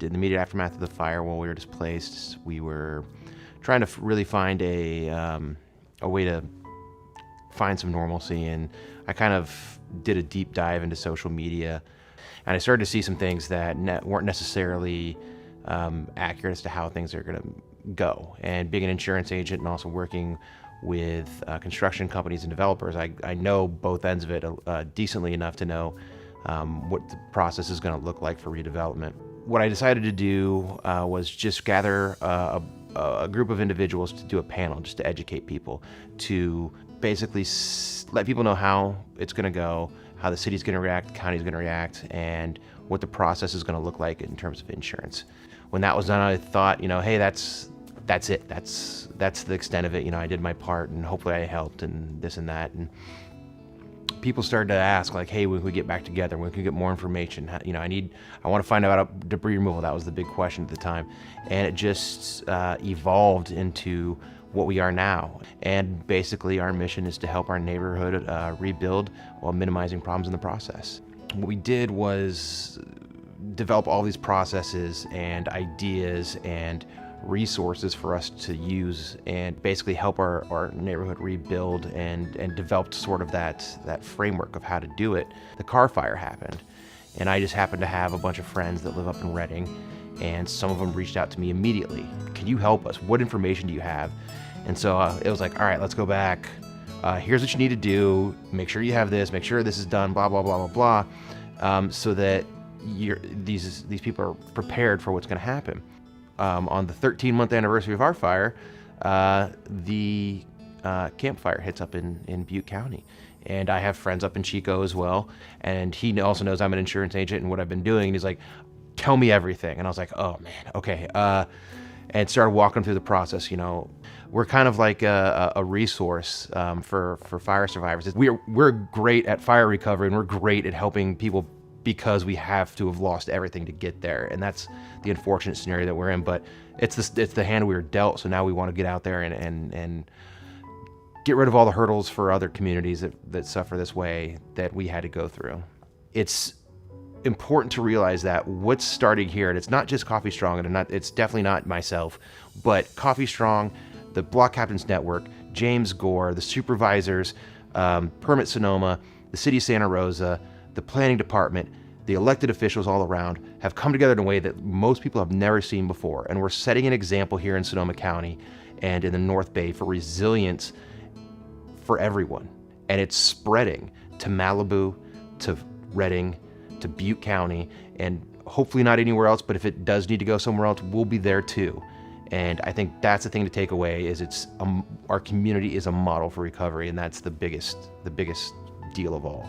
in the immediate aftermath of the fire, while we were displaced, we were trying to really find a way to find some normalcy, and I kind of did a deep dive into social media, and I started to see some things that weren't necessarily accurate as to how things are going to go. And being an insurance agent and also working with construction companies and developers, I know both ends of it decently enough to know what the process is going to look like for redevelopment. What I decided to do was just gather a group of individuals to do a panel, just to educate people, to basically let people know how it's going to go, how the city's going to react, the county's going to react, and what the process is going to look like in terms of insurance. When that was done, I thought, hey, that's it. That's the extent of it. I did my part, and hopefully I helped, and this and that. And people started to ask, like, hey, when can we get back together? When can we get more information? I want to find out about debris removal. That was the big question at the time. And it just evolved into what we are now. And basically our mission is to help our neighborhood rebuild while minimizing problems in the process. What we did was develop all these processes and ideas and resources for us to use and basically help our neighborhood rebuild, and developed sort of that framework of how to do it. The car fire happened, and I just happened to have a bunch of friends that live up in Reading, and some of them reached out to me immediately. Can you help us? What information do you have? And so it was like, all right, let's go back. Here's what you need to do. Make sure you have this. Make sure this is done, blah, blah, blah, blah, blah, so that these people are prepared for what's going to happen. On the 13-month anniversary of our fire, the Camp Fire hits up in Butte County. And I have friends up in Chico as well. And he also knows I'm an insurance agent and what I've been doing. And he's like, tell me everything. And I was like, oh man, okay. And started walking through the process. We're kind of like a resource for fire survivors. We're great at fire recovery, and we're great at helping people because we have to have lost everything to get there, and that's the unfortunate scenario that we're in. But it's the hand we were dealt. So now we want to get out there and get rid of all the hurdles for other communities that suffer this way that we had to go through. It's important to realize that what's starting here, and it's not just Coffey Strong, and it's definitely not myself, but Coffey Strong, the Block Captains Network, James Gore, the supervisors, Permit Sonoma, the City of Santa Rosa, the planning department, the elected officials all around have come together in a way that most people have never seen before. And we're setting an example here in Sonoma County and in the North Bay for resilience for everyone. And it's spreading to Malibu, to Reading, to Butte County, and hopefully not anywhere else, but if it does need to go somewhere else, we'll be there too. And I think that's the thing to take away, is our community is a model for recovery, and that's the biggest deal of all.